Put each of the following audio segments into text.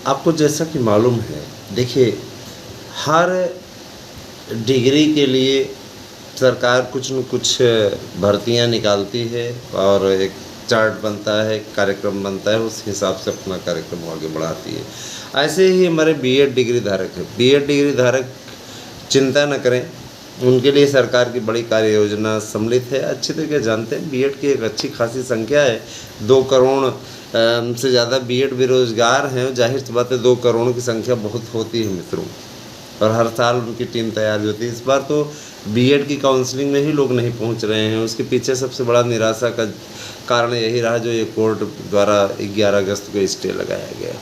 आपको जैसा कि मालूम है, देखिए हर डिग्री के लिए सरकार कुछ न कुछ भर्तियां निकालती है और एक चार्ट बनता है, कार्यक्रम बनता है, उस हिसाब से अपना कार्यक्रम आगे बढ़ाती है। ऐसे ही हमारे बीएड डिग्री धारक है, बीएड डिग्री धारक चिंता न करें, उनके लिए सरकार की बड़ी कार्य योजना सम्मिलित है। अच्छी तरीके जानते हैं बीएड की एक अच्छी खासी संख्या है, 2 करोड़ से ज़्यादा बीएड बेरोजगार हैं। जाहिर सी बात है 2 करोड़ की संख्या बहुत होती है मित्रों, और हर साल उनकी टीम तैयार होती है। इस बार तो बीएड की काउंसलिंग में ही लोग नहीं पहुंच रहे हैं। उसके पीछे सबसे बड़ा निराशा का कारण यही रहा जो ये कोर्ट द्वारा 11 अगस्त को स्टे लगाया गया।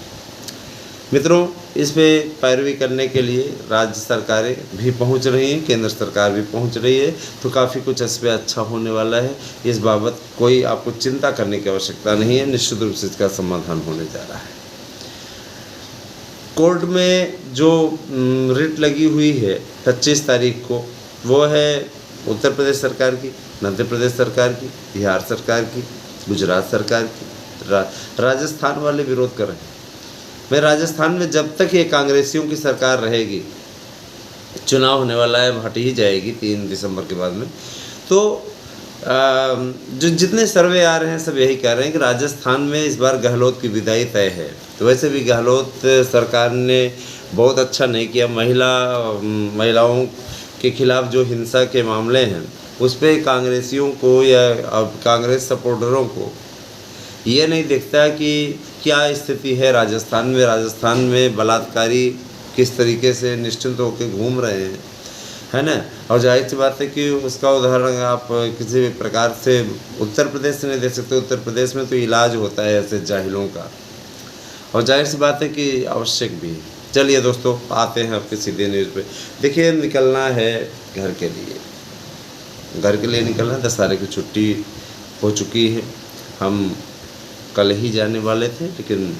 मित्रों, इस पे पैरवी करने के लिए राज्य सरकारें भी पहुंच रही हैं, केंद्र सरकार भी पहुंच रही है, तो काफ़ी कुछ इस पर अच्छा होने वाला है। इस बाबत कोई आपको चिंता करने की आवश्यकता नहीं है, निश्चित रूप से इसका समाधान होने जा रहा है। कोर्ट में जो रिट लगी हुई है 25 तारीख को, वो है उत्तर प्रदेश सरकार की, मध्य प्रदेश सरकार की, बिहार सरकार की, गुजरात सरकार की, राजस्थान वाले विरोध कर रहे हैं। मैं राजस्थान में जब तक ये कांग्रेसियों की सरकार रहेगी, चुनाव होने वाला है, हट ही जाएगी 3 दिसंबर के बाद में, तो जो जितने सर्वे आ रहे हैं सब यही कह रहे हैं कि राजस्थान में इस बार गहलोत की विदाई तय है। तो वैसे भी गहलोत सरकार ने बहुत अच्छा नहीं किया। महिलाओं के खिलाफ जो हिंसा के मामले हैं उस पर कांग्रेसियों को या कांग्रेस सपोर्टरों को ये नहीं दिखता कि क्या स्थिति है राजस्थान में। राजस्थान में बलात्कारी किस तरीके से निश्चिंत होकर घूम रहे हैं, है ना। और जाहिर सी बात है कि उसका उदाहरण आप किसी भी प्रकार से उत्तर प्रदेश से नहीं दे सकते। उत्तर प्रदेश में तो इलाज होता है ऐसे जाहिलों का, और जाहिर सी बात है कि आवश्यक भी है। चलिए दोस्तों, आते हैं आपके सीधे न्यूज़ पे। देखिए, निकलना है घर के लिए निकलना है। दशहरे की छुट्टी हो चुकी है, हम कल ही जाने वाले थे, लेकिन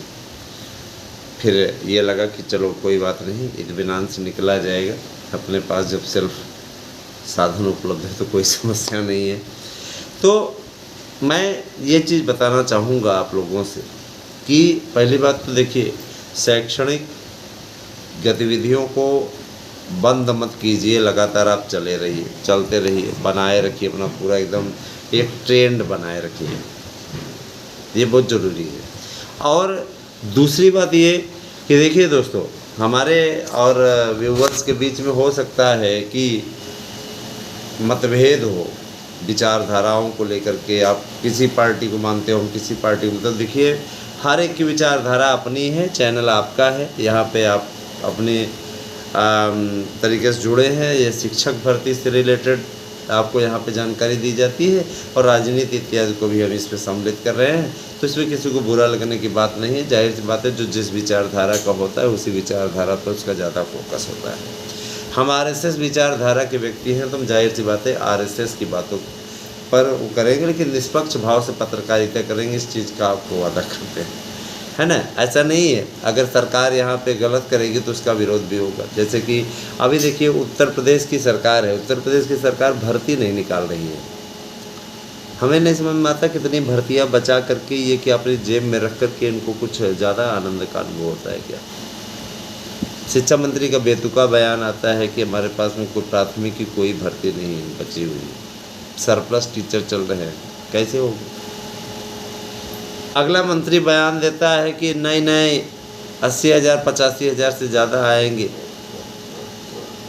फिर ये लगा कि चलो कोई बात नहीं, इत्मीनान से निकला जाएगा। अपने पास जब सेल्फ साधन उपलब्ध है तो कोई समस्या नहीं है। तो मैं ये चीज़ बताना चाहूँगा आप लोगों से कि पहली बात तो देखिए, शैक्षणिक गतिविधियों को बंद मत कीजिए, लगातार आप चलते रहिए, बनाए रखिए अपना पूरा एकदम एक ट्रेंड बनाए रखिए, ये बहुत ज़रूरी है। और दूसरी बात ये कि देखिए दोस्तों, हमारे और व्यूवर्स के बीच में हो सकता है कि मतभेद हो विचारधाराओं को लेकर के। आप किसी पार्टी को मानते हो, हम किसी पार्टी को, तो देखिए हर एक की विचारधारा अपनी है, चैनल आपका है, यहाँ पे आप अपने तरीके से जुड़े हैं। ये शिक्षक भर्ती से रिलेटेड आपको यहाँ पे जानकारी दी जाती है, और राजनीति इत्यादि को भी हम इस पे सम्मिलित कर रहे हैं। तो इसमें किसी को बुरा लगने की बात नहीं है। जाहिर सी बात है, जो जिस विचारधारा का होता है उसी विचारधारा पर उसका ज़्यादा फोकस होता है। हम आरएसएस विचारधारा के व्यक्ति हैं, तो हम जाहिर सी बात है आरएसएस की बातों पर वो करेंगे, लेकिन निष्पक्ष भाव से पत्रकारिता करेंगे, इस चीज़ का आपको वादा करते हैं, है ना। ऐसा नहीं है अगर सरकार यहाँ पे गलत करेगी तो उसका विरोध भी होगा। जैसे कि अभी देखिए, उत्तर प्रदेश की सरकार है, उत्तर प्रदेश की सरकार भर्ती नहीं निकाल रही है। हमें नहीं समझ में आता कितनी भर्तियाँ बचा करके ये कि अपनी जेब में रख करके इनको कुछ ज़्यादा आनंद का अनुभव होता है क्या। शिक्षा मंत्री का बेतुका बयान आता है कि हमारे पास में कोई प्राथमिक की कोई भर्ती नहीं बची हुई, सरप्लस टीचर चल रहे हैं, कैसे होगा। अगला मंत्री बयान देता है कि नहीं 80,000 85,000 से ज़्यादा आएंगे।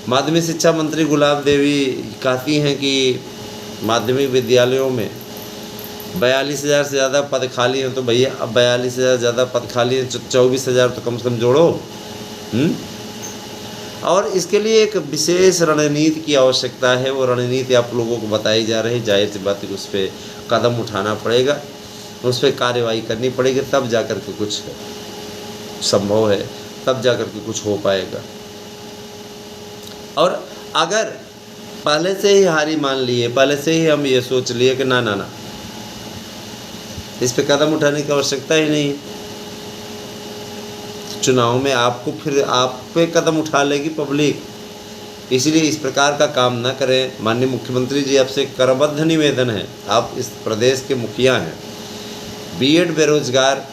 माध्यमिक शिक्षा मंत्री गुलाब देवी कहती हैं कि माध्यमिक विद्यालयों में 42,000 से ज़्यादा पद खाली हैं। तो भैया अब 42,000 ज़्यादा पद खाली हैं, 24,000 तो कम से कम जोड़ो। और इसके लिए एक विशेष रणनीति की आवश्यकता है। वो रणनीति आप लोगों को बताई जा रही है। जाहिर सी बात है कि उस पर कदम उठाना पड़ेगा, उस पर कार्रवाई करनी पड़ेगी, तब जा कर के कुछ संभव है, तब जा कर के कुछ हो पाएगा। और अगर पहले से ही हारी मान लिए, पहले से ही हम ये सोच लिए कि ना इस पे कदम उठाने की आवश्यकता ही नहीं, चुनाव में आपको फिर आप पे कदम उठा लेगी पब्लिक। इसलिए इस प्रकार का काम ना करें। माननीय मुख्यमंत्री जी, आपसे करबद्ध निवेदन है, आप इस प्रदेश के मुखिया हैं, बीएड बेरोजगार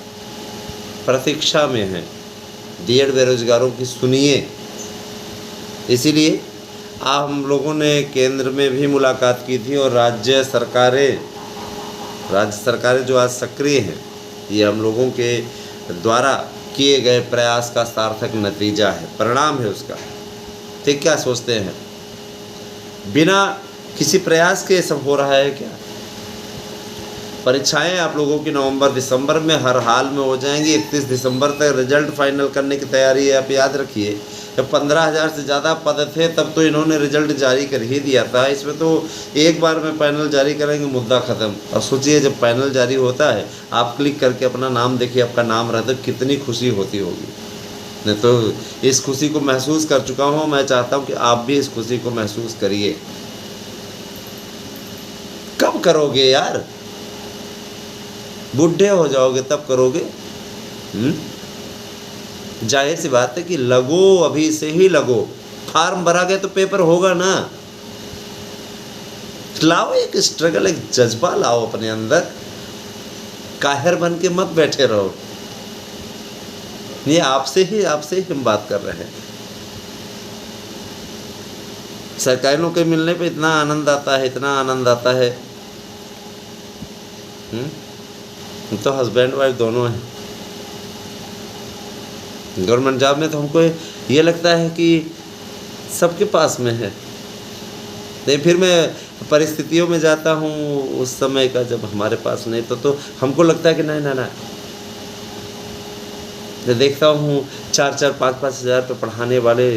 प्रतीक्षा में हैं, बीएड बेरोजगारों की सुनिए। इसीलिए हम लोगों ने केंद्र में भी मुलाकात की थी और राज्य सरकारें जो आज सक्रिय हैं, ये हम लोगों के द्वारा किए गए प्रयास का सार्थक नतीजा है, परिणाम है उसका। ठीक, क्या सोचते हैं? बिना किसी प्रयास के सब हो रहा है क्या? परीक्षाएं आप लोगों की नवंबर दिसंबर में हर हाल में हो जाएंगी। 31 दिसंबर तक रिजल्ट फाइनल करने की तैयारी है। आप याद रखिए, जब 15,000 से ज़्यादा पद थे तब तो इन्होंने रिजल्ट जारी कर ही दिया था। इसमें तो एक बार में पैनल जारी करेंगे, मुद्दा ख़त्म। और सोचिए, जब पैनल जारी होता है, आप क्लिक करके अपना नाम देखिए, आपका नाम रहता है, कितनी खुशी होती होगी। नहीं तो इस खुशी को महसूस कर चुका हूँ, मैं चाहता हूँ कि आप भी इस खुशी को महसूस करिए। कब करोगे यार? बूढ़े हो जाओगे तब करोगे? जाहिर सी बात है कि लगो, अभी से ही लगो। फार्म भरा गया तो पेपर होगा ना। लाओ एक स्ट्रगल, एक जज्बा लाओ अपने अंदर। काहिर बन के मत बैठे रहो। ये आपसे ही हम बात कर रहे हैं। सरकारी नौकरी मिलने पे इतना आनंद आता है, इतना आनंद आता है। तो हस्बैंड वाइफ दोनों हैं। गवर्नमेंट जॉब में तो हमको ये लगता है कि सबके पास में है। नहीं, फिर मैं परिस्थितियों में जाता हूँ उस समय का, जब हमारे पास नहीं तो हमको लगता है कि नहीं। मैं देखता हूँ 4-4, 5-5 हज़ार पे पढ़ाने वाले